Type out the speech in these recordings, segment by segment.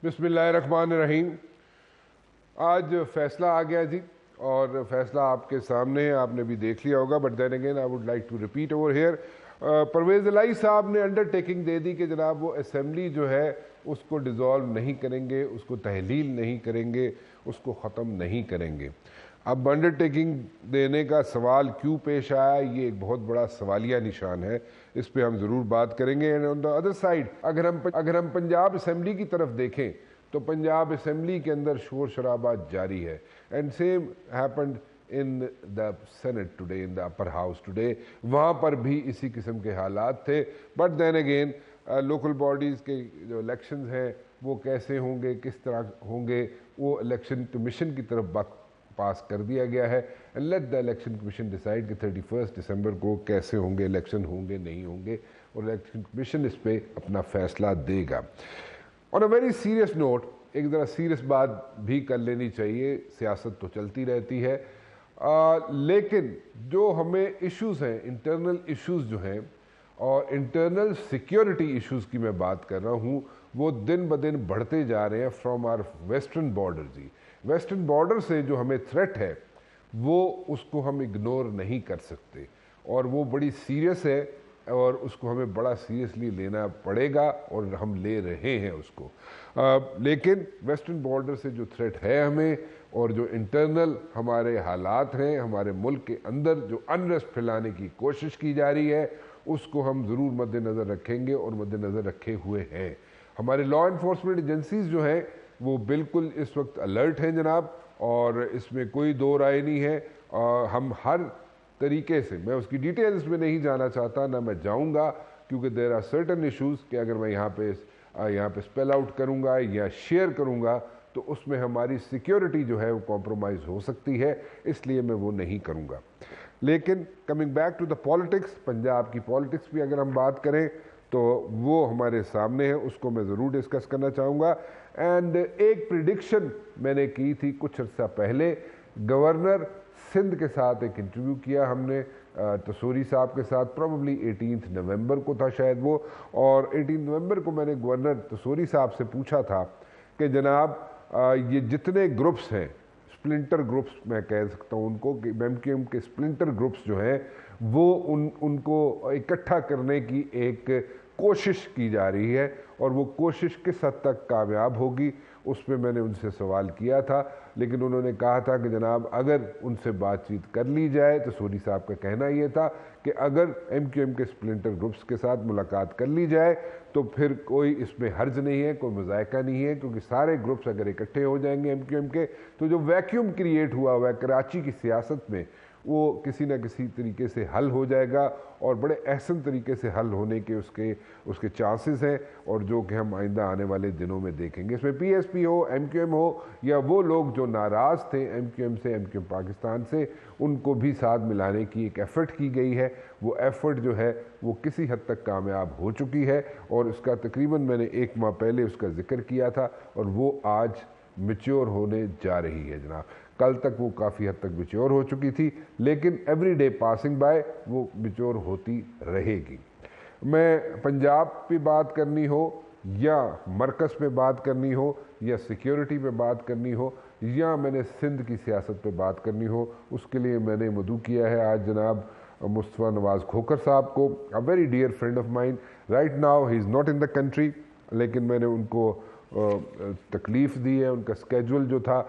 بسم اللہ الرحمن الرحیم۔ آج فیصلہ آ گیا جی، اور فیصلہ آپ کے سامنے ہے، آپ نے بھی دیکھ لیا ہوگا، but then again I would like to repeat over here. Pervaiz Elahi صاحب نے انڈر ٹیکنگ دے دی کہ جناب وہ اسمبلی جو ہے اس کو ڈیزالو نہیں کریں گے، اس کو تحلیل نہیں کریں گے، اس کو ختم نہیں کریں گے۔ اب انڈر ٹیکنگ دینے کا سوال کیوں پیش آیا، یہ ایک بہت بڑا سوالیہ نشان ہے، اس پہ ہم ضرور بات کریں گے۔ And on the other side اگر ہم پنجاب اسمبلی کی طرف دیکھیں تو پنجاب اسمبلی کے اندر شور شرابہ جاری ہے، and same happened in the senate today, in the upper house today, وہاں پر بھی اسی قسم کے حالات تھے۔ But then again local bodies کے جو الیکشنز ہیں وہ کیسے ہوں گے، کس طرح ہوں گے، وہ الیکشن کمیشن کی طرف پاس کر دیا گیا ہے۔ Let the election commission decide کہ 31 دسمبر کو کیسے ہوں گے، الیکشن ہوں گے نہیں ہوں گے، اور الیکشن کمیشن اس پہ اپنا فیصلہ دے گا۔ اور اے ویری سیریس نوٹ، ایک ذرا سیریس بات بھی کر لینی چاہیے، سیاست تو چلتی رہتی ہے، لیکن جو ہمیں ایشوز ہیں، انٹرنل ایشوز جو ہیں اور انٹرنل سیکیورٹی ایشوز کی میں بات کر رہا ہوں، وہ دن بدن بڑھتے جا رہے ہیں فرام آر ویسٹرن بارڈر جی۔ ویسٹرن بارڈر سے جو ہمیں تھریٹ ہے وہ اس کو ہم اگنور نہیں کر سکتے، اور وہ بڑی سیریس ہے، اور اس کو ہمیں بڑا سیریسلی لینا پڑے گا، اور ہم لے رہے ہیں اس کو۔ لیکن ویسٹرن بارڈر سے جو تھریٹ ہے ہمیں، اور جو انٹرنل ہمارے حالات ہیں، ہمارے ملک کے اندر جو انریسٹ پھیلانے کی کوشش کی جا رہی ہے، اس کو ہم ضرور مد نظر رکھیں گے، اور مد نظر رکھے ہوئے ہیں۔ ہمارے لا انفورسمنٹ ایجنسیز جو ہیں وہ بالکل اس وقت الرٹ ہیں جناب، اور اس میں کوئی دو رائے نہیں ہے۔ ہم ہر طریقے سے، میں اس کی ڈیٹیلز میں نہیں جانا چاہتا، نہ میں جاؤں گا، کیونکہ دیر آر سرٹن ایشوز کہ اگر میں یہاں پہ اسپیل آؤٹ کروں گا یا شیئر کروں گا تو اس میں ہماری سیکیورٹی جو ہے وہ کمپرومائز ہو سکتی ہے، اس لیے میں وہ نہیں کروں گا۔ لیکن coming back to the politics, Punjab کی پالیٹکس بھی اگر ہم بات کریں تو وہ ہمارے سامنے ہے، اس کو میں ضرور ڈسکس کرنا چاہوں گا۔ اینڈ ایک پریڈکشن میں نے کی تھی کچھ عرصہ پہلے، گورنر سندھ کے ساتھ ایک انٹرویو کیا ہم نے تسوری صاحب کے ساتھ، پروبیبلی 18 نومبر کو تھا شاید وہ، اور 18 نومبر کو میں نے گورنر تسوری صاحب سے پوچھا تھا کہ جناب یہ جتنے گروپس ہیں، سپلنٹر گروپس میں کہہ سکتا ہوں ان کو، کہ ایم کیو ایم کے سپلنٹر گروپس جو ہیں وہ ان کو اکٹھا کرنے کی ایک کوشش کی جا رہی ہے، اور وہ کوشش کس حد تک کامیاب ہوگی اس پہ میں نے ان سے سوال کیا تھا، لیکن انہوں نے کہا تھا کہ جناب اگر ان سے بات چیت کر لی جائے، تو سوری صاحب کا کہنا یہ تھا کہ اگر ایم کیو ایم کے سپلنٹر گروپس کے ساتھ ملاقات کر لی جائے تو پھر کوئی اس میں حرج نہیں ہے، کوئی مذائقہ نہیں ہے، کیونکہ سارے گروپس اگر اکٹھے ہو جائیں گے ایم کیو ایم کے، تو جو ویکیوم کریٹ ہوا ہے کراچی کی سیاست میں، وہ کسی نہ کسی طریقے سے حل ہو جائے گا، اور بڑے احسن طریقے سے حل ہونے کے اس کے چانسز ہیں، اور جو کہ ہم آئندہ آنے والے دنوں میں دیکھیں گے۔ اس میں پی ایس پی ہو، ایم کیو ایم ہو، یا وہ لوگ جو ناراض تھے ایم کیو ایم سے، ایم کیو ایم پاکستان سے، ان کو بھی ساتھ ملانے کی ایک ایفرٹ کی گئی ہے۔ وہ ایفرٹ جو ہے وہ کسی حد تک کامیاب ہو چکی ہے، اور اس کا تقریباً میں نے 1 ماہ پہلے اس کا ذکر کیا تھا، اور وہ آج میچور ہونے جا رہی ہے جناب۔ کل تک وہ کافی حد تک میچور ہو چکی تھی، لیکن ایوری ڈے پاسنگ بائی وہ میچور ہوتی رہے گی۔ میں پنجاب پہ بات کرنی ہو، یا مرکز پہ بات کرنی ہو، یا سیکیورٹی پہ بات کرنی ہو، یا میں نے سندھ کی سیاست پہ بات کرنی ہو، اس کے لیے میں نے مدعو کیا ہے آج جناب مصطفیٰ نواز کھوکھر صاحب کو، a very dear friend of mine. Right now he is not in the country، لیکن میں نے ان کو تکلیف دی ہے، ان کا اسکیجول جو تھا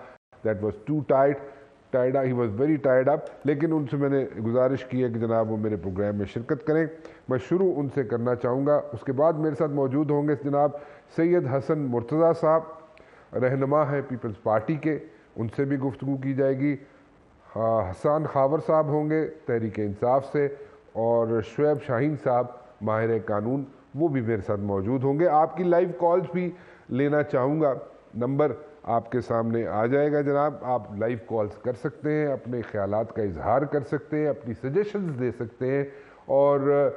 that was too tight he was very tied up، لیکن ان سے میں نے گزارش کی ہے کہ جناب وہ میرے پروگرام میں شرکت کریں۔ میں شروع ان سے کرنا چاہوں گا، اس کے بعد میرے ساتھ موجود ہوں گے جناب سید حسن مرتضیٰ صاحب، رہنما ہیں پیپلز پارٹی کے، ان سے بھی گفتگو کی جائے گی۔ حسان خاور صاحب ہوں گے تحریک انصاف سے، اور شعیب شاہین صاحب ماہر قانون، وہ بھی میرے ساتھ موجود ہوں گے۔ آپ کی لائیو کالز بھی لینا چاہوں گا، نمبر آپ کے سامنے آ جائے گا جناب، آپ لائیو کالز کر سکتے ہیں، اپنے خیالات کا اظہار کر سکتے ہیں، اپنی سجیشنز دے سکتے ہیں، اور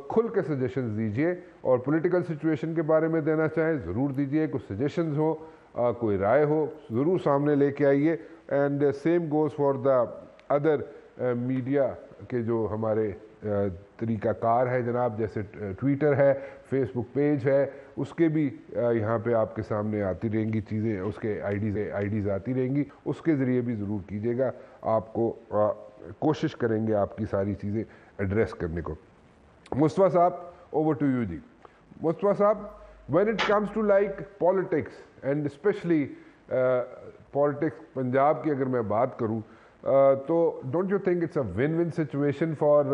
کھل کے سجیشنز دیجئے، اور پولیٹیکل سچویشن کے بارے میں دینا چاہیں ضرور دیجئے، کچھ سجیشنز ہو، کوئی رائے ہو ضرور سامنے لے کے آئیے۔ And same goes for the other media کے جو ہمارے طریقہ کار ہے جناب، جیسے ٹویٹر ہے، فیس بک پیج ہے، اس کے بھی یہاں پہ آپ کے سامنے آتی رہیں گی چیزیں، اس کے آئی ڈیز آتی رہیں گی، اس کے ذریعے بھی ضرور کیجیے گا. آپ کو کوشش کریں گے آپ کی ساری چیزیں ایڈریس کرنے کو. مصطفیٰ صاحب اوور ٹو یو جی. مصطفیٰ صاحب، when it comes to like politics and especially politics Punjab کی اگر میں بات کروں تو don't you think it's a win win situation for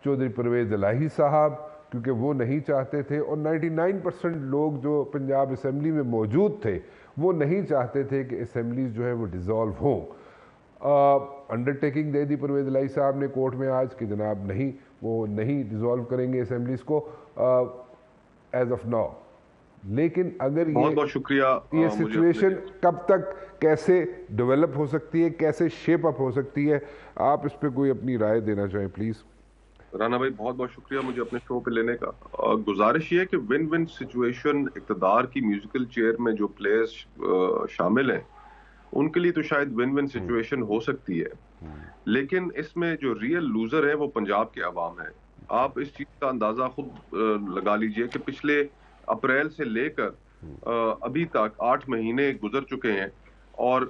Chaudhry Pervaiz Elahi صاحب، کیونکہ وہ نہیں چاہتے تھے اور 99% لوگ جو پنجاب اسمبلی میں موجود تھے وہ نہیں چاہتے تھے کہ اسمبلیز جو ہے وہ ڈیزالو ہوں. انڈرٹیکنگ دے دی پرویز الہی صاحب نے کورٹ میں آج کہ جناب نہیں، وہ نہیں ڈیزالو کریں گے اسمبلیز کو ایز آف ناؤ. لیکن اگر بہت شکریہ، یہ سچویشن کب تک کیسے ڈیولپ ہو سکتی ہے، کیسے شیپ اپ ہو سکتی ہے، آپ اس پہ کوئی اپنی رائے دینا چاہیں پلیز. رانا بھائی بہت شکریہ مجھے اپنے شو پہ لینے کا. گزارش یہ ہے کہ ون ون سچویشن اقتدار کی میوزیکل چیئر میں جو پلیئرز شامل ہیں ان کے لیے تو شاید ون ون سچویشن ہو سکتی ہے، لیکن اس میں جو ریئل لوزر ہے وہ پنجاب کے عوام ہے. آپ اس چیز کا اندازہ خود لگا لیجئے کہ پچھلے اپریل سے لے کر ابھی تک 8 مہینے گزر چکے ہیں اور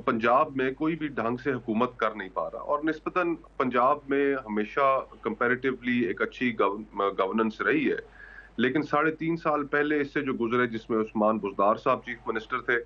پنجاب میں کوئی بھی ڈھنگ سے حکومت کر نہیں پا رہا، اور نسبتاً پنجاب میں ہمیشہ کمپیریٹیولی ایک اچھی گورننس رہی ہے. لیکن 3.5 سال پہلے اس سے جو گزرے، جس میں عثمان بزدار صاحب چیف منسٹر تھے،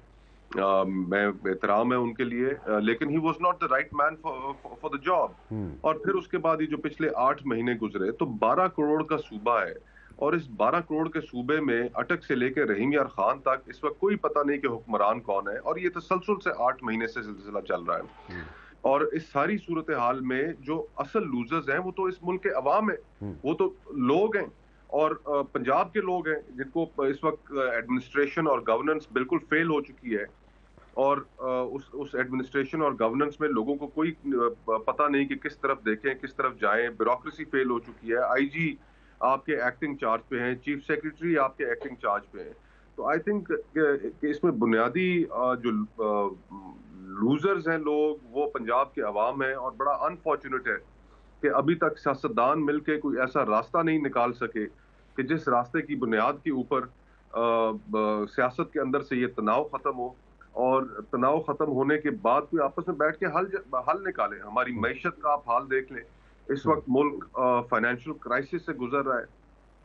میں احترام ہے ان کے لیے، لیکن he was not the right man for the job. اور پھر اس کے بعد یہ جو پچھلے 8 مہینے گزرے تو 12 کروڑ کا صوبہ ہے، اور اس 12 کروڑ کے صوبے میں اٹک سے لے کے رحیم یار خان تک اس وقت کوئی پتہ نہیں کہ حکمران کون ہے، اور یہ تسلسل سے 8 مہینے سے سلسلہ چل رہا ہے. اور اس ساری صورتحال میں جو اصل لوزرز ہیں وہ تو اس ملک کے عوام ہیں، وہ تو لوگ ہیں، اور پنجاب کے لوگ ہیں جن کو اس وقت ایڈمنسٹریشن اور گورننس بالکل فیل ہو چکی ہے، اور اس ایڈمنسٹریشن اور گورننس میں لوگوں کو کوئی پتہ نہیں کہ کس طرف دیکھیں، کس طرف جائیں. بیوروکریسی فیل ہو چکی ہے، آئی جی آپ کے ایکٹنگ چارج پہ ہیں، چیف سیکریٹری آپ کے ایکٹنگ چارج پہ ہیں. تو آئی تھنک کہ اس میں بنیادی جو لوزرز ہیں لوگ وہ پنجاب کے عوام ہیں، اور بڑا انفارچونیٹ ہے کہ ابھی تک سیاستدان مل کے کوئی ایسا راستہ نہیں نکال سکے کہ جس راستے کی بنیاد کے اوپر سیاست کے اندر سے یہ تناؤ ختم ہو، اور تناؤ ختم ہونے کے بعد کوئی آپس میں بیٹھ کے حل نکالے. ہماری معیشت کا آپ حال دیکھ لیں، اس وقت ملک فائنینشیل کرائسس سے گزر رہا ہے،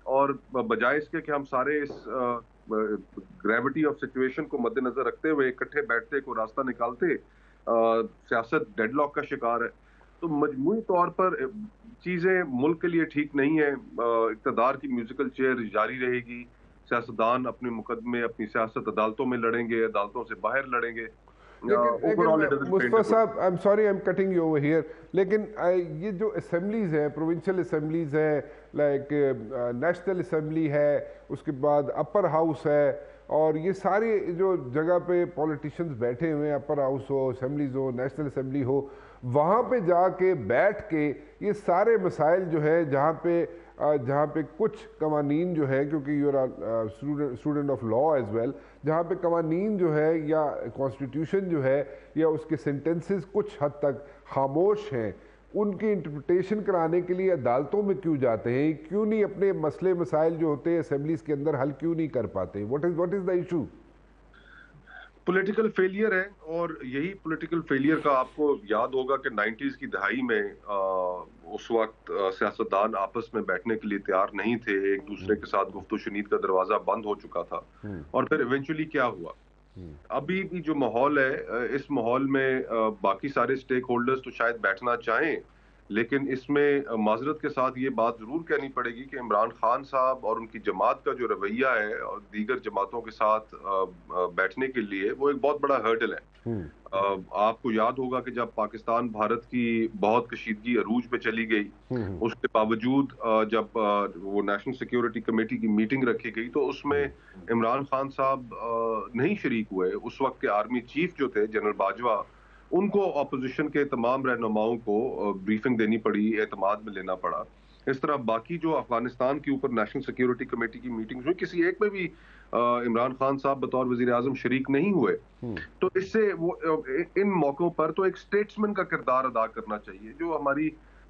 اور بجائے اس کے کہ ہم سارے اس گریوٹی آف سچویشن کو مد نظر رکھتے ہوئے اکٹھے بیٹھتے کوئی راستہ نکالتے، سیاست ڈیڈ لاک کا شکار ہے. تو مجموعی طور پر چیزیں ملک کے لیے ٹھیک نہیں ہیں. اقتدار کی میوزیکل چیئر جاری رہے گی، سیاستدان اپنے مقدمے اپنی سیاست عدالتوں میں لڑیں گے، عدالتوں سے باہر لڑیں گے. مصطفیٰ صاحب I am sorry I am cutting you over here, لیکن یہ جو اسمبلیز ہیں، پروونشل اسمبلیز ہیں، لائک نیشنل اسمبلی ہے، اس کے بعد اپر ہاؤس ہے، اور یہ ساری جو جگہ پہ پولیٹیشنز بیٹھے ہوئے ہیں، اپر ہاؤس ہو، اسمبلیز ہو، نیشنل اسمبلی ہو، وہاں پہ جا کے بیٹھ کے یہ سارے مسائل جو ہے جہاں پہ کچھ قوانین جو ہے، کیونکہ you are student of law as well, جہاں پہ قوانین جو ہے یا کانسٹیٹیوشن جو ہے یا اس کے سینٹنسز کچھ حد تک خاموش ہیں، ان کی انٹرپریٹیشن کرانے کے لیے عدالتوں میں کیوں جاتے ہیں؟ کیوں نہیں اپنے مسئلے مسائل جو ہوتے ہیں اسمبلیز کے اندر حل کیوں نہیں کر پاتے؟ What is the issue? Political failure ہے، اور یہی پولیٹیکل فیلئر کا آپ کو یاد ہوگا کہ 90s کی دہائی میں اس وقت سیاستدان آپس میں بیٹھنے کے لیے تیار نہیں تھے، ایک دوسرے کے ساتھ گفت و شنید کا دروازہ بند ہو چکا تھا، اور پھر ایونچولی کیا ہوا؟ ابھی بھی جو ماحول ہے، اس ماحول میں باقی سارے سٹیک ہولڈرز تو شاید بیٹھنا چاہیں، لیکن اس میں معذرت کے ساتھ یہ بات ضرور کہنی پڑے گی کہ عمران خان صاحب اور ان کی جماعت کا جو رویہ ہے اور دیگر جماعتوں کے ساتھ بیٹھنے کے لیے وہ ایک بہت بڑا ہرڈل ہے. آپ کو یاد ہوگا کہ جب پاکستان بھارت کی بہت کشیدگی عروج پہ چلی گئی، اس کے باوجود جب وہ نیشنل سیکیورٹی کمیٹی کی میٹنگ رکھی گئی تو اس میں عمران خان صاحب نہیں شریک ہوئے. اس وقت کے آرمی چیف جو تھے جنرل باجوہ، ان کو اپوزیشن کے تمام رہنماؤں کو بریفنگ دینی پڑی، اعتماد میں لینا پڑا. اس طرح باقی جو افغانستان کے اوپر نیشنل سیکیورٹی کمیٹی کی میٹنگز ہوئی، کسی ایک میں بھی عمران خان صاحب بطور وزیر اعظم شریک نہیں ہوئے. تو اس سے وہ ان موقعوں پر تو ایک سٹیٹسمین کا کردار ادا کرنا چاہیے. جو ہماری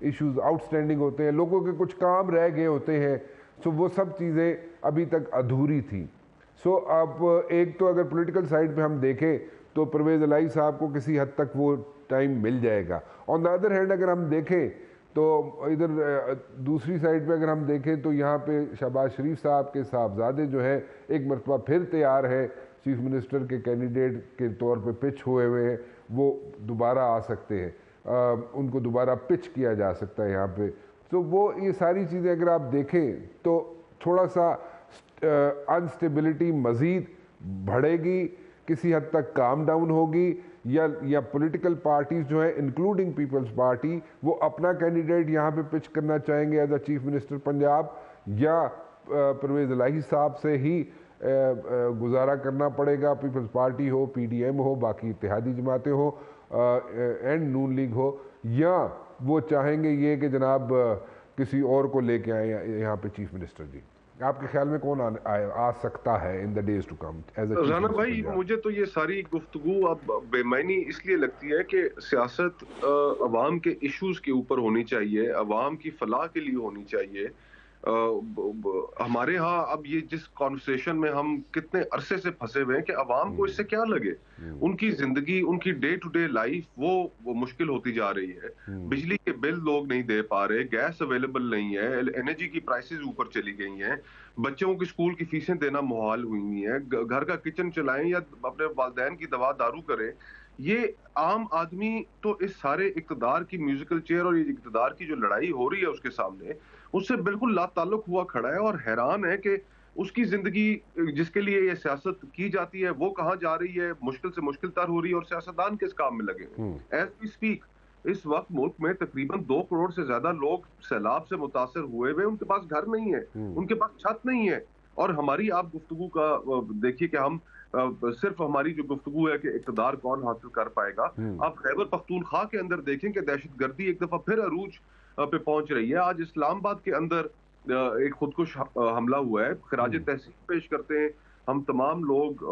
ایشوز آؤٹ اسٹینڈنگ ہوتے ہیں, لوگوں کے کچھ کام رہ گئے ہوتے ہیں, سو وہ سب چیزیں ابھی تک ادھوری تھیں. سو اب ایک تو اگر پولیٹیکل سائڈ پہ ہم دیکھیں تو پرویز الہی صاحب کو کسی حد تک وہ ٹائم مل جائے گا. آن دا ادر ہینڈ اگر ہم دیکھیں تو ادھر دوسری سائڈ پہ اگر ہم دیکھیں تو یہاں پہ شہباز شریف صاحب کے صاحبزادے جو ہیں ایک مرتبہ پھر تیار ہیں چیف منسٹر کے کینڈیڈیٹ کے طور پہ پچ ہوئے ہیں, وہ دوبارہ آ سکتے ہیں, ان کو دوبارہ پچ کیا جا سکتا ہے یہاں پہ. تو وہ یہ ساری چیزیں اگر آپ دیکھیں تو تھوڑا سا انسٹیبلٹی مزید بڑھے گی, کسی حد تک کام ڈاؤن ہوگی, یا پولیٹیکل پارٹیز جو ہیں انکلوڈنگ پیپلز پارٹی وہ اپنا کینڈیڈیٹ یہاں پہ پچ کرنا چاہیں گے as a chief minister Punjab, یا پرویز الہی صاحب سے ہی گزارا کرنا پڑے گا, پیپلز پارٹی ہو, پی ڈی ایم ہو, باقی اتحادی جماعتیں ہو اینڈ نون لیگ ہو, یا وہ چاہیں گے یہ کہ جناب کسی اور کو لے کے آئیں یہاں پہ چیف منسٹر. جی آپ کے خیال میں کون آ سکتا ہے in the days to come as a? Rana بھائی مجھے تو یہ ساری گفتگو اب بے معنی اس لیے لگتی ہے کہ سیاست عوام کے ایشوز کے اوپر ہونی چاہیے, عوام کی فلاح کے لیے ہونی چاہیے. ہمارے ہاں اب یہ جس کانورسیشن میں ہم کتنے عرصے سے پھنسے ہوئے ہیں کہ عوام کو اس سے کیا لگے, ان کی زندگی, ان کی ڈے ٹو ڈے لائف وہ مشکل ہوتی جا رہی ہے. بجلی کے بل لوگ نہیں دے پا رہے, گیس اویلیبل نہیں ہے, انرجی کی پرائسز اوپر چلی گئی ہیں, بچوں کی اسکول کی فیسیں دینا محال ہوئی ہیں, گھر کا کچن چلائیں یا اپنے والدین کی دوا دارو کریں. یہ عام آدمی تو اس سارے اقتدار کی میوزیکل چیئر اور یہ اقتدار کی جو لڑائی ہو رہی ہے اس کے سامنے, اس سے بالکل لا تعلق ہوا کھڑا ہے اور حیران ہے کہ اس کی زندگی جس کے لیے یہ سیاست کی جاتی ہے وہ کہاں جا رہی ہے, مشکل سے مشکل تر ہو رہی ہے, اور سیاستدان کس کام میں لگے ہیں. ایز وی اسپیک اس وقت ملک میں تقریباً 2 کروڑ سے زیادہ لوگ سیلاب سے متاثر ہوئے ہوئے, ان کے پاس گھر نہیں ہے, ان کے پاس چھت نہیں ہے. اور ہماری آپ گفتگو کا دیکھیے کہ ہم صرف ہماری جو گفتگو ہے کہ اقتدار کون حاصل کر پائے گا, آپ خیبر پختونخوا کے اندر دیکھیں کہ دہشت گردی ایک دفعہ پھر عروج پہ پہنچ رہی ہے. آج اسلام آباد کے اندر ایک خودکش حملہ ہوا ہے, خراج تحسین پیش کرتے ہیں ہم تمام لوگ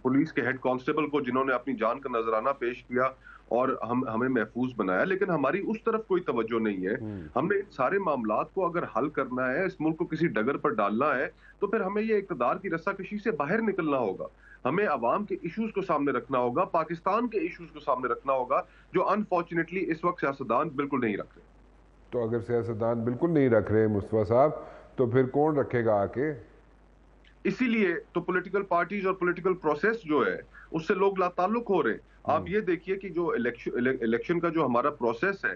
پولیس کے ہیڈ کانسٹیبل کو جنہوں نے اپنی جان کا نذرانہ پیش کیا اور ہمیں محفوظ بنایا, لیکن ہماری اس طرف کوئی توجہ نہیں ہے. ہم نے ان سارے معاملات کو اگر حل کرنا ہے, اس ملک کو کسی ڈگر پر ڈالنا ہے, تو پھر ہمیں یہ اقتدار کی رسا کشی سے باہر نکلنا ہوگا. ہمیں عوام کے ایشوز کو سامنے رکھنا ہوگا, پاکستان کے ایشوز کو سامنے رکھنا ہوگا, جو انفارچونیٹلی اس وقت سیاستدان بالکل نہیں رکھ رہے. تو اگر سیاستدان بالکل نہیں رکھ رہے مصطفیٰ صاحب, تو پھر کون رکھے گا آ کے؟ اسی لیے تو پولیٹیکل پارٹیز اور پولیٹیکل پروسیس جو ہے اس سے لوگ لا تعلق ہو رہے ہیں. آپ یہ دیکھیے کہ جو الیکشن کا جو ہمارا پروسیس ہے,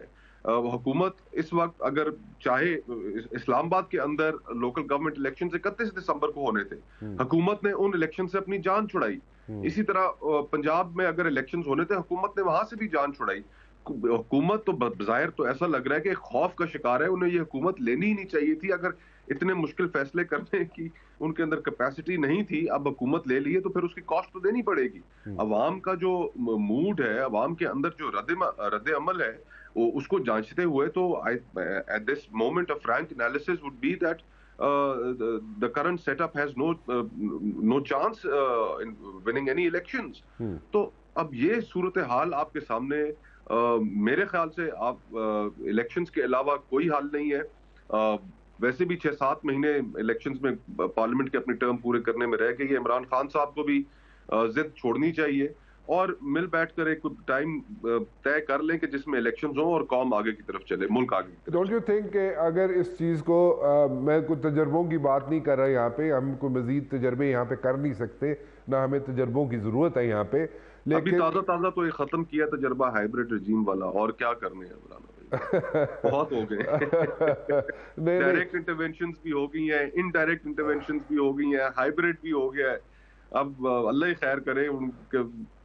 حکومت اس وقت اگر چاہے, اسلام آباد کے اندر لوکل گورنمنٹ الیکشن 31 دسمبر کو ہونے تھے, حکومت نے ان الیکشن سے اپنی جان چھڑائی. اسی طرح پنجاب میں اگر الیکشنز ہونے تھے, حکومت نے وہاں سے بھی جان چھڑائی. حکومت تو بظاہر تو ایسا لگ رہا ہے کہ خوف کا شکار ہے, انہیں یہ حکومت لینی ہی نہیں چاہیے تھی. اگر اتنے مشکل فیصلے کرنے کی ان کے اندر کیپیسٹی نہیں تھی, اب حکومت لے لیے تو پھر اس کی کاسٹ تو دینی پڑے گی. عوام کا جو موڈ ہے, عوام کے اندر جو رد عمل ہے, اس کو جانچتے ہوئے تو at this moment a frank analysis would be that the current setup has no chance in winning any elections. تو اب یہ صورتحال آپ کے سامنے میرے خیال سے آپ الیکشنز کے علاوہ کوئی حل نہیں ہے. ویسے بھی 6-7 مہینے الیکشنز میں پارلیمنٹ کے اپنے ٹرم پورے کرنے میں رہ گئی ہے. عمران خان صاحب کو بھی ضد چھوڑنی چاہیے اور مل بیٹھ کر ایک ٹائم طے کر لیں کہ جس میں الیکشنز ہوں اور قوم آگے کی طرف چلے, ملک آگے کی طرف. ڈونٹ یو تھنک کہ اگر اس چیز کو, میں کوئی تجربوں کی بات نہیں کر رہا یہاں پہ, ہم کوئی مزید تجربے یہاں پہ کر نہیں سکتے, نہ ہمیں تجربوں کی ضرورت ہے یہاں پہ, لیکن ابھی تازہ تو یہ ختم کیا تجربہ ہائیبریڈ رجیم والا, اور کیا کرنے ہیں مولانا بھائی, بہت ہو گئے. ڈائریکٹ انٹرونشنز بھی ہو گئی ہیں, انڈائریکٹ انٹرونشنز بھی ہو گئی ہیں, ہائیبریڈ بھی ہو گیا ہے. اب اللہ ہی خیر کرے, ان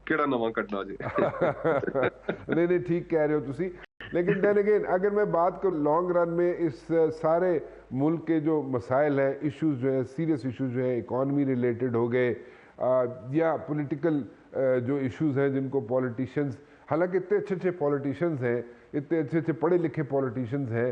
کیڑا نواں کٹنا جائے. نہیں ٹھیک کہہ رہے ہو تسی, لیکن دین اگین اگر میں بات کروں لانگ رن میں اس سارے ملک کے جو مسائل ہیں, ایشوز جو ہیں, سیریس ایشوز جو ہیں, اکانومی ریلیٹڈ ہو گئے یا پولیٹیکل جو ایشوز ہیں جن کو پولیٹیشنز, حالانکہ اتنے اچھے پولیٹیشنز ہیں, اتنے اچھے پڑھے لکھے پولیٹیشنز ہیں,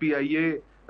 PIA,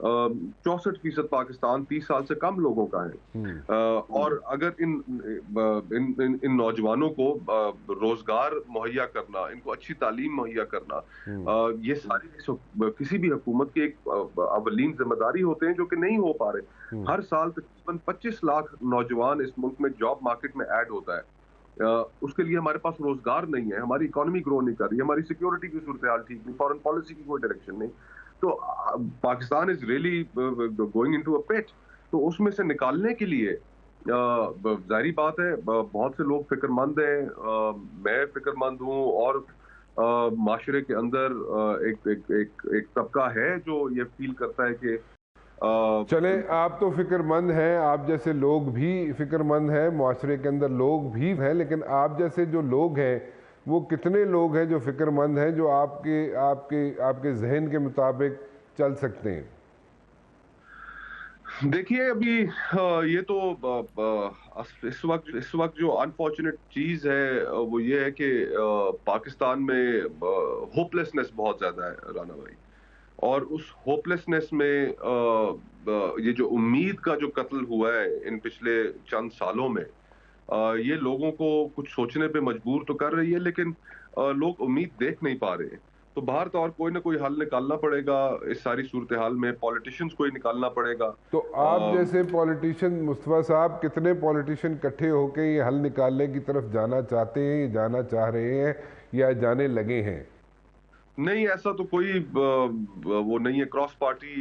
64% پاکستان 30 سال سے کم لوگوں کا ہے. اور اگر ان نوجوانوں کو روزگار مہیا کرنا، ان کو اچھی تعلیم مہیا کرنا، یہ ساری کسی بھی حکومت کی ایک اولین ذمہ داری ہوتے ہیں جو کہ نہیں ہو پا رہے. ہر سال تقریباً 25 لاکھ نوجوان اس ملک میں جاب مارکیٹ میں ایڈ ہوتا ہے. اس کے لیے ہمارے پاس روزگار نہیں ہے، ہماری اکانومی گرو نہیں کر رہی، ہماری سیکیورٹی کی صورتحال ٹھیک نہیں، فارن پالیسی کی کوئی ڈائریکشن نہیں. تو Pakistan is really going into a pit. تو اس میں سے نکالنے کے لیے ظاہری بات ہے بہت سے لوگ فکر مند ہیں، میں فکر مند ہوں، اور معاشرے کے اندر ایک طبقہ ہے جو یہ فیل کرتا ہے کہ چلیں آپ تو فکر مند ہیں، آپ جیسے لوگ بھی فکر مند ہیں، معاشرے کے اندر لوگ بھی ہیں، لیکن آپ جیسے جو لوگ ہیں وہ کتنے لوگ ہیں جو فکر مند ہیں، جو آپ کے ذہن کے مطابق چل سکتے ہیں؟ دیکھیے ابھی یہ تو اس وقت جو انفارچونیٹ چیز ہے وہ یہ ہے کہ پاکستان میں ہوپلیسنس بہت زیادہ ہے رانا بھائی. اور اس ہوپلیسنس میں یہ جو امید کا جو قتل ہوا ہے ان پچھلے چند سالوں میں، یہ لوگوں کو کچھ سوچنے پہ مجبور تو کر رہی ہے، لیکن لوگ امید دیکھ نہیں پا رہے ہیں. تو باہر طور کوئی نہ کوئی حل نکالنا پڑے گا اس ساری صورتحال میں، پولیٹیشنز کو ہی نکالنا پڑے گا. تو آپ جیسے پولیٹیشین مصطفیٰ صاحب، کتنے پولیٹیشین اکٹھے ہو کے یہ حل نکالنے کی طرف جانا چاہتے ہیں، یا جانا چاہ رہے ہیں، یا جانے لگے ہیں؟ نہیں، ایسا تو کوئی وہ نہیں ہے. کراس پارٹی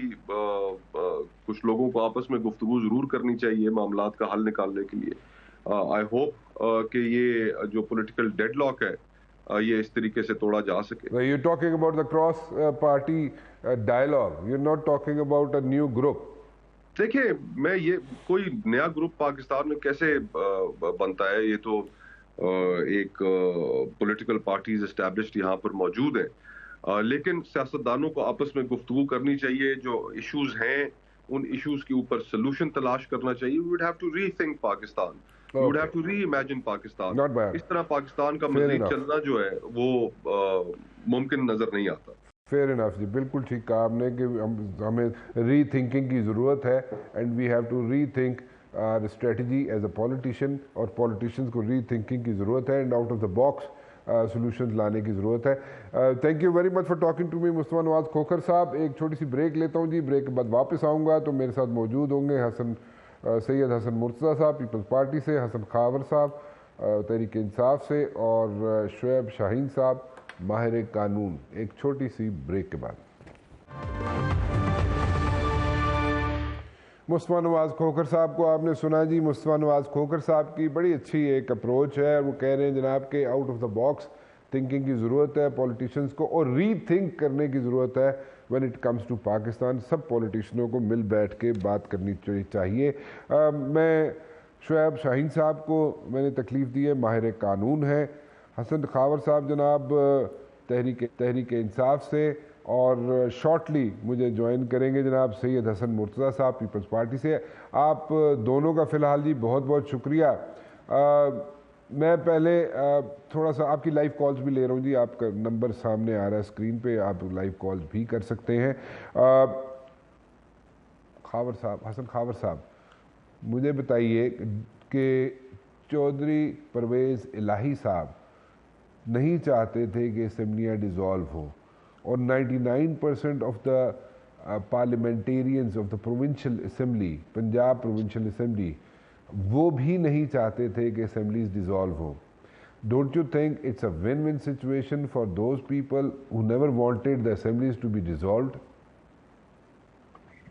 کچھ لوگوں کو آپس میں گفتگو ضرور کرنی چاہیے معاملات کا حل نکالنے کے لیے. آئی ہوپ کہ یہ جو پولیٹیکل ڈیڈ لاک ہے یہ اس طریقے سے توڑا جا سکے. You're talking about the cross-party dialogue. You're not talking about a new group. دیکھیں میں یہ کوئی نیا گروپ پاکستان میں کیسے بنتا ہے، یہ تو ایک پولیٹیکل پارٹیز اسٹیبلشڈ یہاں پر موجود ہیں، لیکن سیاستدانوں کو آپس میں گفتگو کرنی چاہیے. جو ایشوز ہیں ان ایشوز کے اوپر سلوشن تلاش کرنا چاہیے. We would have to rethink Pakistan. We would have to reimagine Pakistan. Not bad. اس طرح پاکستان کا مزید چلنا جو ہے وہ ممکن نظر نہیں آتا. فیئر انف جی، بالکل ٹھیک کہا آپ نے کہ ہمیں ری تھنکنگ کی ضرورت ہے، and we have to rethink strategy as a politician, اور پولیٹیشینز کو ری تھنکنگ کی ضرورت ہے، and out of the box solutions لانے کی ضرورت ہے. Thank you very much for talking to me Mustafa Nawaz Khokhar sahab. ایک چھوٹی سی بریک لیتا ہوں جی، بریک کے بعد واپس آؤں گا تو میرے ساتھ موجود ہوں گے سید حسن مرتضیٰ صاحب پیپلز پارٹی سے، حسن خاور صاحب تحریک انصاف سے، اور شعیب شاہین صاحب ماہر قانون. ایک چھوٹی سی بریک کے بعد. مصطفیٰ نواز کھوکھر صاحب کو آپ نے سنا جی. مصطفیٰ نواز کھوکھر صاحب کی بڑی اچھی ایک اپروچ ہے، وہ کہہ رہے ہیں جناب کہ out of the box thinking کی ضرورت ہے پولیٹیشنز کو، اور ری تھنک کرنے کی ضرورت ہے when it comes to Pakistan. سب پولیٹیشنوں کو مل بیٹھ کے بات کرنی چاہیے. میں شعیب شاہین صاحب کو میں نے تکلیف دی ہے، ماہر قانون ہے. حسن خاور صاحب جناب تحریک انصاف سے، اور شارٹلی مجھے جوائن کریں گے جناب سید حسن مرتضیٰ صاحب پیپلز پارٹی سے. آپ دونوں کا فی الحال جی بہت بہت شکریہ. میں پہلے تھوڑا سا آپ کی لائیو کالز بھی لے رہا ہوں جی. آپ کا نمبر سامنے آ رہا ہے اسکرین پہ، آپ لائیو کالز بھی کر سکتے ہیں. خاور صاحب، حسن خاور صاحب، مجھے بتائیے کہ چودھری پرویز الہی صاحب نہیں چاہتے تھے کہ اسمبلیاں ڈیزالو ہوں، اور 99% of the parliamentarians of the provincial assembly, Punjab provincial assembly, وہ بھی نہیں چاہتے تھے کہ اسمبلیز ڈیزالو ہوں. Don't you think it's a win win situation for those people who never wanted the assemblies to be dissolved?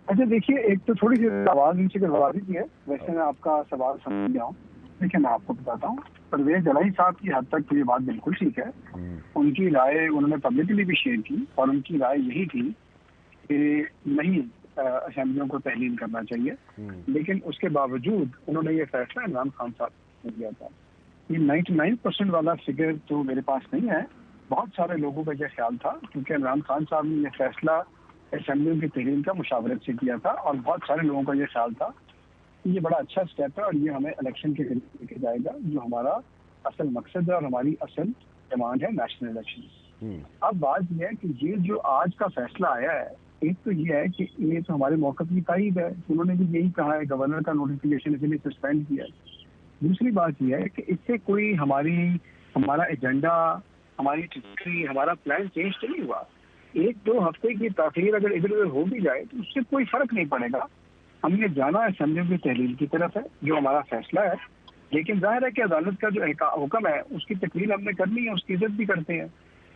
اچھا دیکھیے، ایک تو تھوڑی سی آواز نیچے کروا دی ہے، ویسے میں آپ کا سوال سمجھ گیا ہوں. دیکھیں میں آپ کو بتاتا ہوں، پرویز الہی صاحب کی حد تک تو یہ بات بالکل ٹھیک ہے. ان کی رائے انہوں نے پبلکلی بھی شیئر کی، اور ان کی رائے یہی تھی کہ نہیں اسمبلیوں کو تحلیل کرنا چاہیے. لیکن اس کے باوجود انہوں نے یہ فیصلہ عمران خان صاحب نے کیا تھا. یہ 99% والا فگر تو میرے پاس نہیں ہے. بہت سارے لوگوں کا یہ خیال تھا، کیونکہ عمران خان صاحب نے یہ فیصلہ اسمبلیوں کی تحلیل کا مشاورت سے کیا تھا، اور بہت سارے لوگوں کا یہ خیال تھا کہ یہ بڑا اچھا اسٹیپ ہے، اور یہ ہمیں الیکشن کے قریب لے کے جائے گا، جو ہمارا اصل مقصد ہے اور ہماری اصل ڈیمانڈ ہے نیشنل الیکشن. اب بات یہ ہے کہ یہ جو آج کا فیصلہ آیا ہے ایک تو یہ ہے کہ یہ تو ہمارے موقف کی تائید ہے، انہوں نے بھی یہی کہا ہے، گورنر کا نوٹیفیکیشن اسی لیے سسپینڈ کیا ہے۔ دوسری بات یہ ہے کہ اس سے کوئی ہمارا ایجنڈا، ہماری ٹریجری، ہمارا پلان چینج تو نہیں ہوا۔ 1-2 ہفتے کی تاخیر اگر ادھر ادھر ہو بھی جائے تو اس سے کوئی فرق نہیں پڑے گا۔ ہم نے جانا اسمبلی کی تحلیل کی طرف ہے، جو ہمارا فیصلہ ہے، لیکن ظاہر ہے کہ عدالت کا جو حکم ہے اس کی تکمیل ہم نے کرنی ہے، اس کی عزت بھی کرتے ہیں،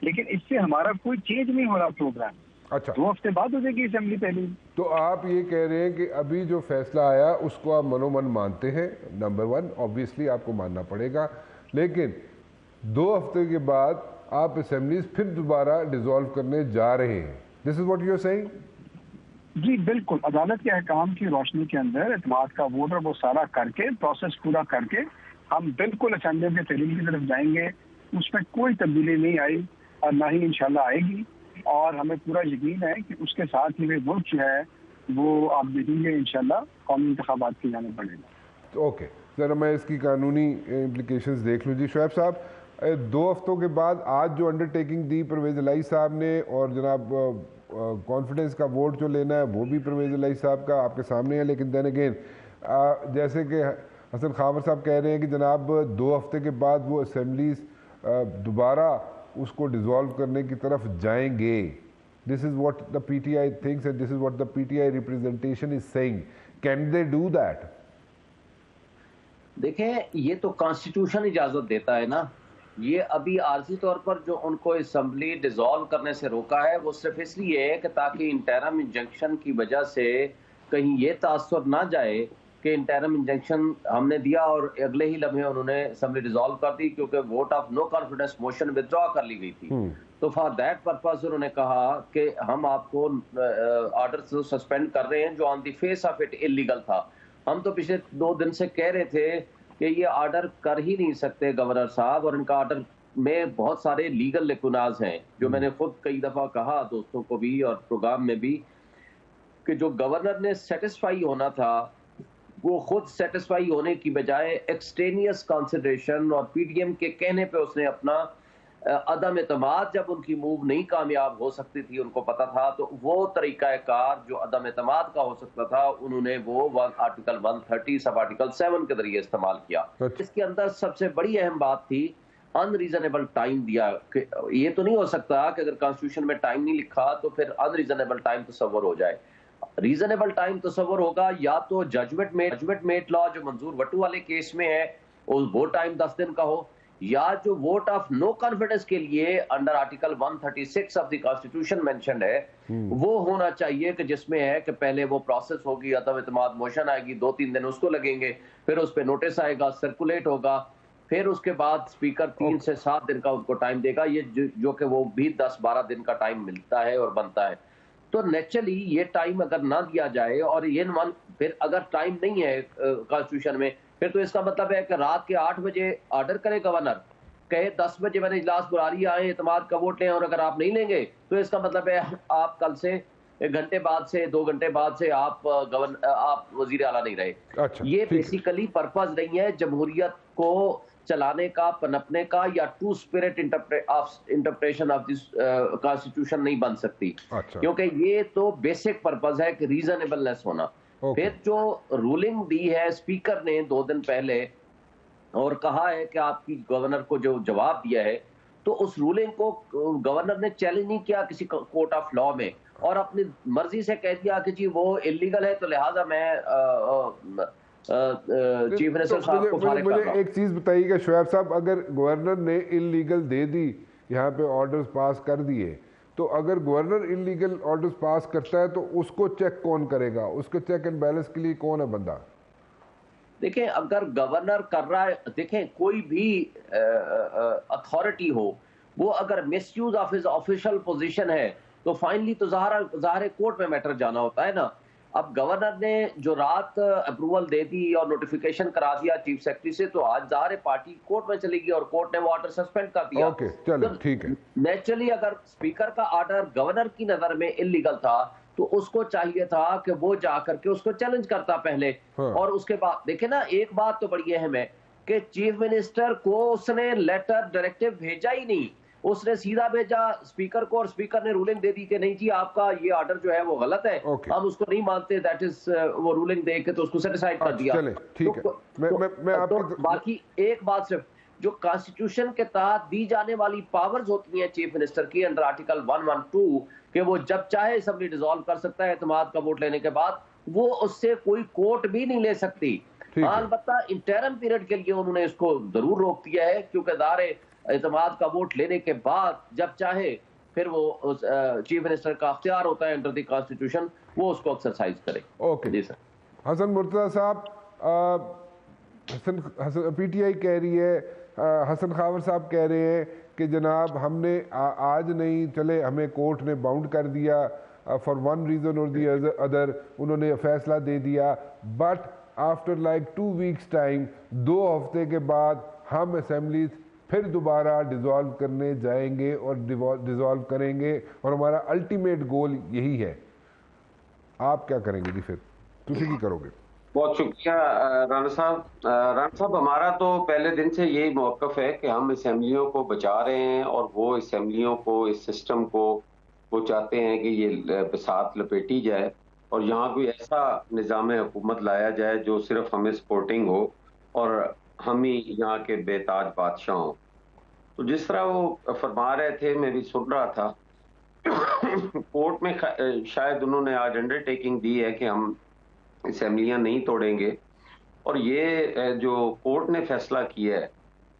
لیکن اس سے ہمارا کوئی چینج نہیں ہو رہا پروگرام۔ اچھا 2 ہفتے بعد ہو جائے گی اسمبلی تحلیل۔ تو آپ یہ کہہ رہے ہیں کہ ابھی جو فیصلہ آیا اس کو آپ منو من مانتے ہیں، نمبر 1 آبویسلی آپ کو ماننا پڑے گا، لیکن 2 ہفتے کے بعد آپ اسمبلیز پھر دوبارہ ڈیزالو کرنے جا رہے ہیں، this is what you are seeing? جی بالکل، عدالت کے احکام کی روشنی کے اندر اعتماد کا ووٹ اور وہ سارا کر کے پروسیس پورا کر کے ہم بالکل اسمبلی کے تحلیل کی طرف جائیں گے۔ اس میں کوئی تبدیلی نہیں آئی اور نہ ہی انشاءاللہ آئے گی، اور ہمیں پورا یقین ہے کہ اس کے ساتھ ہی ملک جو ہے وہ آپ دیکھیں گے انشاءاللہ قومی انتخابات کی جانب بڑھے گا۔ اوکے، ذرا میں اس کی قانونی امپلیکیشنز دیکھ لوں۔ جی شعیب صاحب، 2 ہفتوں کے بعد آج جو under taking the Pervez Elahi صاحب نے، اور جناب کانفیڈنس کا ووٹ جو لینا ہے وہ بھی پرویز الہی صاحب کا آپ کے سامنے ہے، لیکن دین اگین جیسے کہ حسن خاور صاحب کہہ رہے ہیں کہ جناب 2 ہفتے کے بعد وہ اسمبلیز دوبارہ اس کو ڈیزالو کرنے کی طرف جائیں گے۔ This is what the P T I thinks and this is what the P T I representation is seeing, can they do that? دیکھیں یہ تو کانسٹیٹیوشن اجازت دیتا ہے نا، یہ ابھی عارضی طور پر جو ان کو اسمبلی ڈیزالو کرنے سے روکا ہے وہ صرف اس لیے ہے کہ تاکہ انٹرم انجنکشن کی وجہ سے کہیں یہ تاثر نہ جائے کہ انٹرم انجنکشن ہم نے دیا اور اگلے ہی لمحے انہوں نے اسمبلی ڈیزالو کر دی، کیونکہ vote of no confidence motion withdraw کر لی گئی تھی۔ تو فار دیٹ پرپز انہوں نے کہا کہ ہم آپ کو آرڈر سسپینڈ کر رہے ہیں جو on the face of it illegal تھا۔ ہم تو پچھلے 2 دن سے کہہ رہے تھے کہ یہ آرڈر کر ہی نہیں سکتے گورنر صاحب، اور ان کا آرڈر میں بہت سارے لیگل لیکوناز ہیں، جو میں نے خود کئی دفعہ کہا دوستوں کو بھی اور پروگرام میں بھی، کہ جو گورنر نے سیٹسفائی ہونا تھا وہ خود سیٹسفائی ہونے کی بجائے ایکسٹینیس کنسیڈریشن اور پی ڈی ایم کے کہنے پہ اس نے اپنا عدم اعتماد، جب ان کی موو نہیں کامیاب ہو سکتی تھی ان کو پتا تھا، تو وہ طریقہ کار جو عدم اعتماد کا ہو سکتا تھا انہوں نے وہ آرٹیکل 130 سب آرٹیکل 7 کے ذریعے استعمال کیا۔ اس کے اندر سب سے بڑی اہم بات تھی ان ریزنیبل ٹائم دیا، کہ یہ تو نہیں ہو سکتا کہ اگر کانسٹیٹیوشن میں ٹائم نہیں لکھا تو پھر ان ریزنیبل ٹائم تصور ہو جائے۔ ریزنیبل ٹائم تصور ہوگا یا تو ججمنٹ میٹ لا جو منظور وٹو والے کیس میں ہے وہ ٹائم 10 دن کا ہو، یا جو ووٹ آف نو کانفیڈنس کے لیے under article 136 of the constitution mentioned ہے وہ ہونا چاہیے، کہ جس میں ہے کہ پہلے وہ پروسیس ہوگی، عدم اعتماد موشن آئے گی، 2-3 دن اس کو لگیں گے، پھر اس پہ نوٹس آئے گا، سرکولیٹ ہوگا، پھر اس کے بعد اسپیکر 3 سے 7 دن کا ان کو ٹائم دے گا، یہ جو کہ وہ بھی 10-12 دن کا ٹائم ملتا ہے اور بنتا ہے۔ تو نیچرلی یہ ٹائم اگر نہ دیا جائے، اور یہ پھر اگر ٹائم نہیں ہے کانسٹیٹیوشن میں، پھر تو اس کا مطلب ہے کہ رات کے 8 بجے آرڈر کرے گورنر، کہے 10 بجے میں نے اجلاس بلا لیا، آئے اعتماد کا ووٹ لیں، اور اگر آپ نہیں لیں گے تو اس کا مطلب ہے آپ کل سے 1 گھنٹے بعد سے 2 گھنٹے بعد سے آپ وزیر اعلیٰ نہیں رہے۔ یہ بیسیکلی پرپز نہیں ہے جمہوریت کو چلانے کا، پنپنے کا، یا to spirit interpretation of this constitution نہیں بن سکتی، کیونکہ یہ تو بیسک پرپز ہے کہ ریزنیبلنس ہونا۔ پھر جو رولنگ دی ہے اسپیکر نے 2 دن پہلے اور کہا ہے کہ آپ کی گورنر کو جو جواب دیا ہے، تو اس رولنگ کو گورنر نے چیلنج نہیں کیا کسی کورٹ آف لا میں، اور اپنی مرضی سے کہہ دیا کہ جی وہ انلیگل ہے، تو لہٰذا میں چیف منسٹر صاحب کو فارغ کر رہا ہوں۔ مجھے ایک چیز بتائیے گا شعیب صاحب، اگر گورنر نے انلیگل دے دی، یہاں پہ آرڈرز پاس کر دیے، تو اگر گورنر انلیگل آرڈرز پاس کرتا ہے تو اس کو چیک کون کرے گا؟ اس کے چیک اینڈ بیلنس کے لیے کون ہے بندہ؟ دیکھیں اگر گورنر کر رہا ہے، دیکھیں کوئی بھی اتھارٹی ہو، وہ اگر misuse of his official position ہے تو فائنلی تو ظاہر کورٹ میں میٹر جانا ہوتا ہے نا۔ اب گورنر نے جو رات اپروول دے دی اور نوٹیفیکیشن کرا دیا چیف سیکرٹری سے، تو آج ظاہر پارٹی کورٹ میں چلے گی اور کورٹ نے وہ آرڈر سسپینڈ کر دیا۔ اوکے چلیں ٹھیک ہے۔ نیچرلی اگر اسپیکر کا آرڈر گورنر کی نظر میں انلیگل تھا تو اس کو چاہیے تھا کہ وہ جا کر کے اس کو چیلنج کرتا پہلے، اور اس کے بعد دیکھیں نا ایک بات تو بڑی اہم ہے کہ چیف منسٹر کو اس نے لیٹر ڈائریکٹو بھیجا ہی نہیں، اس نے سیدھا بھیجا اسپیکر کو اور اسپیکر نے رولنگ دے دی کہ نہیں جی آپ کا یہ آرڈر جو ہے وہ غلط ہے, ہم اس کو نہیں مانتے, دیٹ از وہ رولنگ دے کے تو اس کو سیٹسفائڈ کر دیا. باقی ایک بات صرف, جو کانسٹیٹیوشن کے تحت دی جانے والی پاورز ہوتی ہیں چیف منسٹر کی انڈر آرٹیکل 112 کہ وہ جب چاہے اسمبلی ڈیزالو کر سکتا ہے اعتماد کا ووٹ لینے کے بعد, وہ اس سے کوئی کوٹ بھی نہیں لے سکتی. البتہ انٹرم پیریڈ کے لیے انہوں نے اس کو ضرور روک دیا ہے, کیونکہ ادارے اعتماد کا ووٹ لینے کے بعد جب چاہے پھر وہ چیف منسٹر کا اختیار ہوتا ہے انڈر دی کانسٹیٹیوشن, وہ اس کو ایکسرسائز کرے. اوکے جی سر. حسن مرتضیٰ صاحب, پی ٹی آئی کہہ رہی ہے, حسن خاور صاحب کہہ رہے ہیں کہ جناب ہم نے آج نہیں, چلے ہمیں کورٹ نے باؤنڈ کر دیا فار ون ریزن اور دی ادر, انہوں نے فیصلہ دے دیا, but after like 2 weeks time, 2 ہفتے کے بعد ہم اسمبلیز پھر دوبارہ ڈیزالو کرنے جائیں گے اور ڈیزالو کریں گے, اور ہمارا الٹیمیٹ گول یہی ہے. آپ کیا کریں گے جی, پھر تسی کی کرو گے؟ بہت شکریہ رانا صاحب. رانا صاحب, ہمارا تو پہلے دن سے یہی موقف ہے کہ ہم اسمبلیوں کو بچا رہے ہیں, اور وہ اسمبلیوں کو, اس سسٹم کو وہ چاہتے ہیں کہ یہ بساط لپیٹی جائے اور یہاں کوئی ایسا نظام حکومت لایا جائے جو صرف ہمیں سپورٹنگ ہو اور ہم ہی یہاں کے بے تاج بادشاہ ہوں. تو جس طرح وہ فرما رہے تھے, میں بھی سن رہا تھا, کورٹ میں شاید انہوں نے آج انڈر ٹیکنگ دی ہے کہ ہم اسمبلیاں نہیں توڑیں گے, اور یہ جو کورٹ نے فیصلہ کیا ہے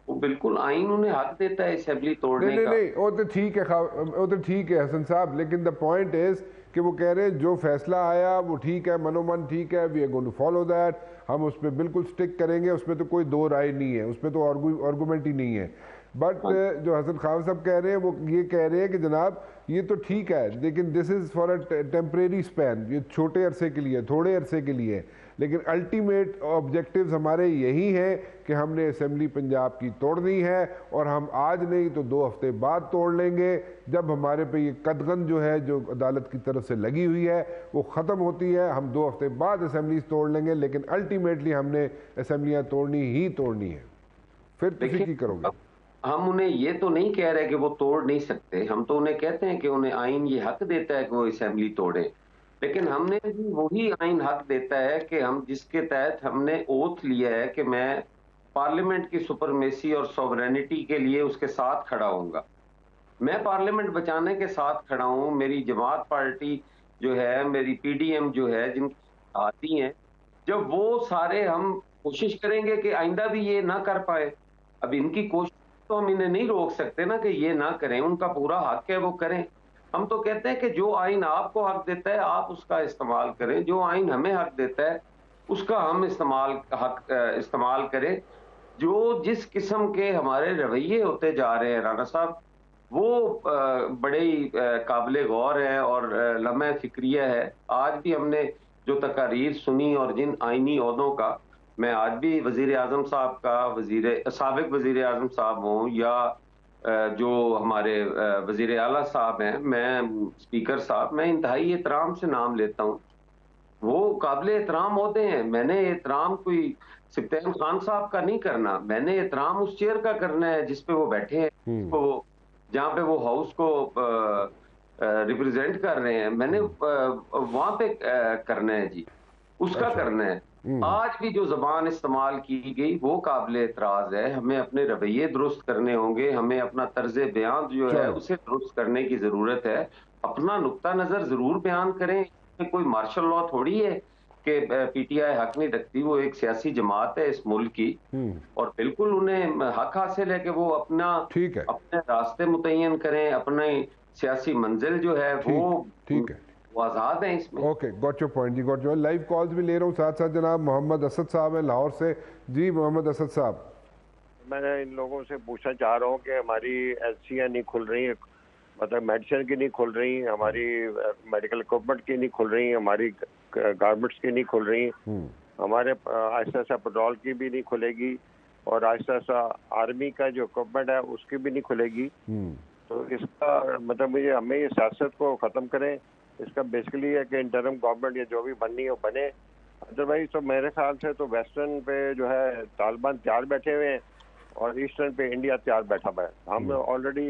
وہ بالکل آئین انہیں حق دیتا ہے اسمبلی توڑنے کا. نہیں, وہ تو ٹھیک ہے حسن صاحب, لیکن دا پوائنٹ از کہ وہ کہہ رہے ہیں جو فیصلہ آیا وہ ٹھیک ہے, منو من ٹھیک ہے, we are going to follow that, ہم اس پہ بالکل سٹک کریں گے, اس میں تو کوئی دو رائے نہیں ہے, اس پہ تو آرگومنٹ ہی نہیں ہے. بٹ جو حسن خاور صاحب کہہ رہے ہیں وہ یہ کہہ رہے ہیں کہ جناب یہ تو ٹھیک ہے, لیکن this is for a temporary span, یہ چھوٹے عرصے کے لیے, تھوڑے عرصے کے لیے, لیکن الٹیمیٹ آبجیکٹیوز ہمارے یہی ہیں کہ ہم نے اسمبلی پنجاب کی توڑنی ہے, اور ہم آج نہیں تو 2 ہفتے بعد توڑ لیں گے, جب ہمارے پہ یہ قدغن جو ہے جو عدالت کی طرف سے لگی ہوئی ہے وہ ختم ہوتی ہے, ہم 2 ہفتے بعد اسمبلیز توڑ لیں گے, لیکن الٹیمیٹلی ہم نے اسمبلیاں توڑنی ہی توڑنی ہے. پھر تسی کی کرو گے؟ ہم انہیں یہ تو نہیں کہہ رہے کہ وہ توڑ نہیں سکتے, ہم تو انہیں کہتے ہیں کہ انہیں آئین یہ حق دیتا ہے کہ وہ اسمبلی توڑیں, لیکن ہم نے بھی وہی آئین حق دیتا ہے کہ ہم جس کے تحت ہم نے اوتھ لیا ہے کہ میں پارلیمنٹ کی سپرمیسی اور سوورینٹی کے لیے اس کے ساتھ کھڑا ہوں گا. میں پارلیمنٹ بچانے کے ساتھ کھڑا ہوں, میری جماعت پارٹی جو ہے, میری پی ڈی ایم جو ہے, جن کی آتی ہیں, جب وہ سارے ہم کوشش کریں گے کہ آئندہ بھی یہ نہ کر پائے. اب ان کی کوشش تو ہم انہیں نہیں روک سکتے نا کہ یہ نہ کریں, ان کا پورا حق ہے وہ کریں. ہم تو کہتے ہیں کہ جو آئین آپ کو حق دیتا ہے آپ اس کا استعمال کریں, جو آئین ہمیں حق دیتا ہے اس کا ہم استعمال کریں. جو جس قسم کے ہمارے رویے ہوتے جا رہے ہیں رانا صاحب, وہ بڑے ہی قابل غور ہے اور لمحہ فکریہ ہے. آج بھی ہم نے جو تقاریر سنی اور جن آئینی عہدوں کا, میں آج بھی وزیر اعظم صاحب کا, سابق وزیر اعظم صاحب ہوں یا جو ہمارے وزیر اعلیٰ صاحب ہیں, میں اسپیکر صاحب, میں انتہائی احترام سے نام لیتا ہوں, وہ قابل احترام ہوتے ہیں. میں نے احترام کوئی سپتین خان صاحب کا نہیں کرنا, میں نے احترام اس چیئر کا کرنا ہے جس پہ وہ بیٹھے ہیں, جہاں پہ وہ ہاؤس کو ریپرزینٹ کر رہے ہیں. میں نے وہاں پہ کرنا ہے جی, اس کا کرنا ہے. آج بھی جو زبان استعمال کی گئی وہ قابل اعتراض ہے, ہمیں اپنے رویے درست کرنے ہوں گے, ہمیں اپنا طرز بیان جو ہے اسے درست کرنے کی ضرورت ہے. اپنا نقطہ نظر ضرور بیان کریں, کوئی مارشل لا تھوڑی ہے کہ پی ٹی آئی حق نہیں رکھتی, وہ ایک سیاسی جماعت ہے اس ملک کی, اور بالکل انہیں حق حاصل ہے کہ وہ اپنے راستے متعین کریں, اپنے سیاسی منزل جو ہے وہ آزاد ہیں اس میں. اوکے, گوٹ یور پوائنٹ جی, گوٹ یور. لائیو کالز بھی لے رہا ہوں ساتھ ساتھ. جناب محمد اسد صاحب ہیں لاہور سے. جی محمد اسد صاحب. میں ان لوگوں سے پوچھنا چاہ رہا ہوں کہ ہماری ایلسیاں نہیں کھل رہی ہیں, مطلب میڈیسن کی نہیں کھل رہی, ہماری میڈیکل اکوپمنٹ کی نہیں کھل رہی, ہماری گارمنٹس کی نہیں کھل رہی, ہمارے آہستہ آہستہ پیٹرول کی بھی نہیں کھلے گی, اور آہستہ آہستہ آرمی کا جو اکوپمنٹ ہے اس کی بھی نہیں کھلے گی. تو اس کا مطلب ہمیں یہ سیاست کو ختم کریں. اس کا بیسیکلی ہے کہ انٹرم گورنمنٹ یا جو بھی بننی ہے وہ بنے. ادروائز تو میرے خیال سے تو ویسٹرن پہ جو ہے طالبان تیار بیٹھے ہوئے ہیں اور ایسٹرن پہ انڈیا تیار بیٹھا ہوا ہے. ہم آلریڈی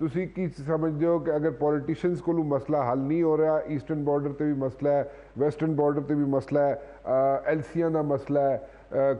ਤੁਸੀਂ ਕੀ ਸਮਝਦੇ ਹੋ ਕਿ ਅਗਰ ਪੋਲੀਟੀਸ਼ੀਅਨਸ ਕੋਲੋਂ ਮਸਲਾ ਹੱਲ ਨਹੀਂ ਹੋ ਰਿਹਾ, ਈਸਟਰਨ ਬਾਰਡਰ ਤੇ ਵੀ ਮਸਲਾ ਹੈ, ਵੈਸਟਰਨ ਬਾਰਡਰ ਤੇ ਵੀ ਮਸਲਾ ਹੈ, ਐਲਸੀਆਂ ਦਾ ਮਸਲਾ ਹੈ,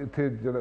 ਇੱਥੇ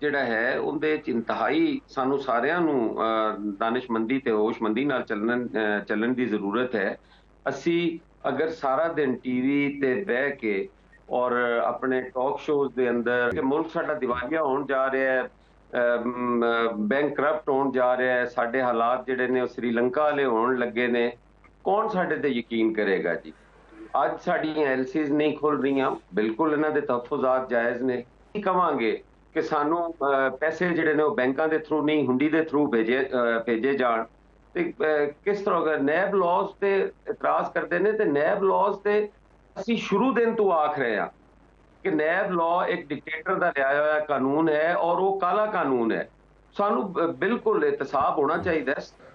ਜਿਹੜਾ ਹੈ ਉਹਦੇ ਚ ਇੰਤਹਾਈ ਸਾਨੂੰ ਸਾਰਿਆਂ ਨੂੰ ਦਾਨਿਸ਼ਮੰਦੀ ਤੇ ਹੋਸ਼ਮੰਦੀ ਨਾਲ ਚੱਲਣ ਦੀ ਜ਼ਰੂਰਤ ਹੈ। ਅਸੀਂ ਅਗਰ ਸਾਰਾ ਦਿਨ ਟੀਵੀ ਤੇ ਬਹਿ ਕੇ ਔਰ ਆਪਣੇ ਟਾਕ ਸ਼ੋਜ਼ ਦੇ ਅੰਦਰ ਕਿ ਮੁਲਕ ਸਾਡਾ ਦਿਵਾਲੀਆ ਹੋਣ ਜਾ ਰਿਹਾ ਹੈ, ਬੈਂਕਰਪਟ ਹੋਣ ਜਾ ਰਿਹਾ ਹੈ, ਸਾਡੇ ਹਾਲਾਤ ਜਿਹੜੇ ਨੇ ਉਹ ਸ੍ਰੀਲੰਕਾ ਵਾਲੇ ਹੋਣ ਲੱਗੇ ਨੇ, ਕੌਣ ਸਾਡੇ ਤੇ ਯਕੀਨ ਕਰੇਗਾ ਜੀ? ਅੱਜ ਸਾਡੀਆਂ ਐਲਸੀਜ਼ ਨਹੀਂ ਖੁੱਲ ਰਹੀਆਂ, ਬਿਲਕੁਲ ਇਹਨਾਂ ਦੇ ਤਹਫੁਜ਼ਾਤ ਜਾਇਜ਼ ਨੇ। ਕੀ ਕਵਾਂਗੇ ਕਿ ਸਾਨੂੰ ਪੈਸੇ ਜਿਹੜੇ ਨੇ ਉਹ ਬੈਂਕਾਂ ਦੇ ਥਰੂ ਨਹੀਂ, ਹੁੰਡੀ ਦੇ ਥਰੂ ਭੇਜੇ ਜਾਣ, ਤੇ ਕਿਸ ਤਰ੍ਹਾਂ ਅਗਰ ਨੈਬ ਲਾਜ਼ ਤੇ ਇਤਰਾਜ਼ ਕਰਦੇ ਨੇ, ਤੇ ਨੈਬ ਲਾਜ਼ ਤੇ ਅਸੀਂ ਸ਼ੁਰੂ ਦਿਨ ਤੋਂ ਆਖ ਰਹੇ ਹਾਂ ਕਿ ਨੈਬ ਲਾਅ ਇੱਕ ਡਿਕਟੇਟਰ ਦਾ ਲਿਆ ਹੋਇਆ ਕਾਨੂੰਨ ਹੈ ਔਰ ਉਹ ਕਾਲਾ ਕਾਨੂੰਨ ਹੈ। ਸਾਨੂੰ ਬਿਲਕੁਲ ਇਤਸਾਬ ਹੋਣਾ ਚਾਹੀਦਾ ਹੈ।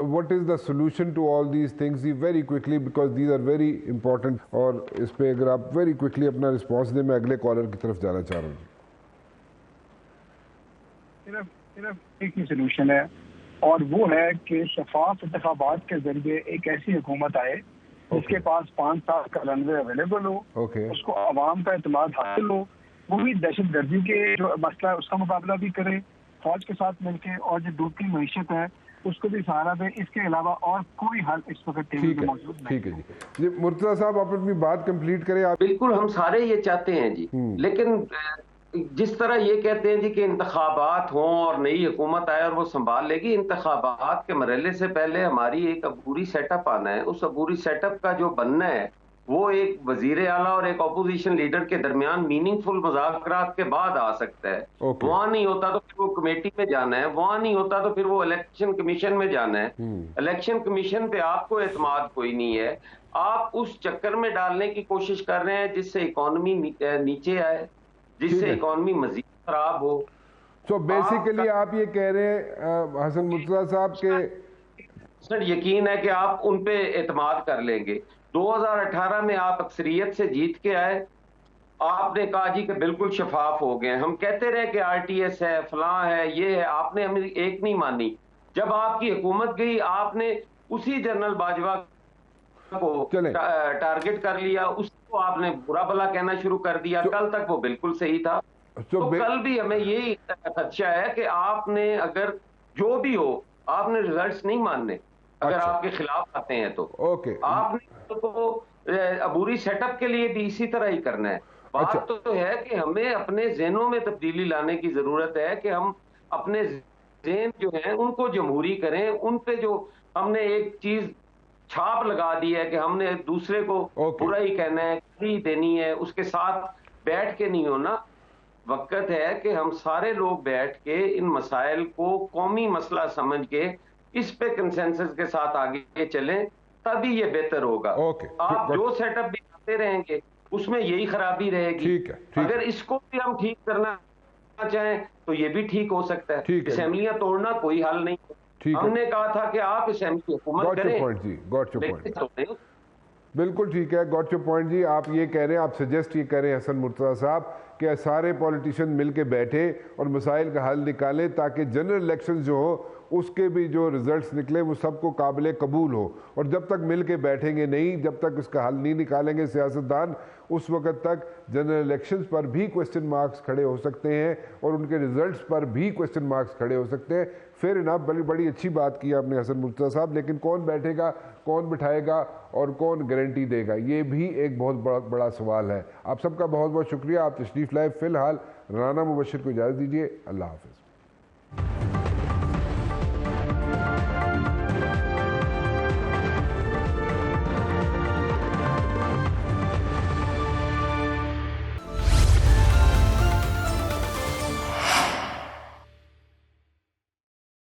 what is the solution to all these things very quickly, because these are very important. اور اس پہ اگر آپ very quickly اپنا response دیں, میں اگلے کالر کی طرف جانا چاہ رہا ہوں. صرف ایک ہی سولوشن ہے, اور وہ ہے کہ شفاف انتخابات کے ذریعے ایک ایسی حکومت آئے اس کے پاس 5 سال کا رن وے اویلیبل ہو, اس کو عوام کا اعتماد حاصل ہو, وہ بھی دہشت گردی کے جو مسئلہ ہے اس کا مقابلہ بھی کرے فوج کے ساتھ مل کے, اور جو ڈوبتی معیشت ہے اس کو بھی سہارا دے. اس کے علاوہ اور کوئی حل اس وقت ٹھیک ہے جی. مرتضیٰ صاحب آپ اپنی بات کمپلیٹ کریں. بالکل ہم سارے یہ چاہتے ہیں جی, لیکن جس طرح یہ کہتے ہیں جی کہ انتخابات ہوں اور نئی حکومت آئے اور وہ سنبھال لے گی, انتخابات کے مرحلے سے پہلے ہماری ایک عبوری سیٹ اپ آنا ہے. اس عبوری سیٹ اپ کا جو بننا ہے وہ ایک وزیر اعلیٰ اور ایک اپوزیشن لیڈر کے درمیان میننگ فل مذاکرات کے بعد آ سکتا ہے. وہاں نہیں ہوتا تو پھر وہ کمیٹی میں جانا ہے, وہاں نہیں ہوتا تو پھر وہ الیکشن کمیشن میں جانا ہے. الیکشن کمیشن پہ آپ کو اعتماد کوئی نہیں ہے, آپ اس چکر میں ڈالنے کی کوشش کر رہے ہیں جس سے اکانومی نیچے آئے, جس سے اکانومی مزید خراب ہو. تو بیسیکلی آپ یہ کہہ رہے ہیں حسن مرتضیٰ صاحب کے یقین ہے کہ آپ ان پہ اعتماد کر لیں گے. 2018 میں آپ اکثریت سے جیت کے آئے, آپ نے کہا جی کہ بالکل شفاف ہو گئے. ہم کہتے رہے کہ آر ٹی ایس ہے, فلاں ہے, یہ ہے, آپ نے ہمیں ایک نہیں مانی. جب آپ کی حکومت گئی آپ نے اسی جنرل باجوہ کو ٹارگٹ کر لیا, اس کو آپ نے برا بھلا کہنا شروع کر دیا. کل تک وہ بالکل صحیح تھا. تو کل بھی ہمیں یہی خدشہ ہے کہ آپ نے اگر جو بھی ہو آپ نے ریزلٹس نہیں ماننے, اگر آپ کے خلاف آتے ہیں تو آپ نے عبوری سیٹ اپ کے لیے بھی اسی طرح ہی کرنا ہے. بات تو ہے کہ ہمیں اپنے ذہنوں میں تبدیلی لانے کی ضرورت ہے کہ ہم اپنے ذہن جو ہیں ان کو جمہوری کریں. ان پہ جو ہم نے ایک چیز چھاپ لگا دی ہے کہ ہم نے دوسرے کو برا ہی کہنا ہے, کھری دینی ہے, اس کے ساتھ بیٹھ کے نہیں ہونا. وقت ہے کہ ہم سارے لوگ بیٹھ کے ان مسائل کو قومی مسئلہ سمجھ کے اس پہ کنسنسس کے ساتھ آگے چلیں, تبھی یہ بہتر ہوگا. آپ جو سیٹ اپ بھی کرتے رہیں گے اس میں یہی خرابی رہے گی. اگر اس کو بھی ہم ٹھیک کرنا چاہیں تو یہ بھی ٹھیک ہو سکتا ہے. اسمبلیاں توڑنا کوئی حل نہیں. ہم نے کہا تھا کہ آپ اسمبلی حکومت کریں. بالکل ٹھیک ہے, گاٹ یور پوائنٹ جی. آپ یہ کہہ رہے ہیں, آپ سجیسٹ یہ کہہ رہے ہیں حسن مرتضیٰ صاحب کہ سارے پولیٹیشین مل کے بیٹھے اور مسائل کا حل نکالیں تاکہ جنرل الیکشن جو ہو اس کے بھی جو ریزلٹس نکلے وہ سب کو قابل قبول ہو. اور جب تک مل کے بیٹھیں گے نہیں, جب تک اس کا حل نہیں نکالیں گے سیاستدان, اس وقت تک جنرل الیکشنز پر بھی کوسچن مارکس کھڑے ہو سکتے ہیں اور ان کے ریزلٹس پر بھی کوسچن مارکس کھڑے ہو سکتے ہیں. فیر انف, بڑی اچھی بات کی آپ نے حسن مرتضیٰ صاحب, لیکن کون بیٹھے گا, کون بٹھائے گا اور کون گارنٹی دے گا, یہ بھی ایک بہت بڑا سوال ہے. آپ سب کا بہت شکریہ, آپ تشریف لائے. فی الحال رانا مبشر کو اجازت دیجیے. اللہ حافظ.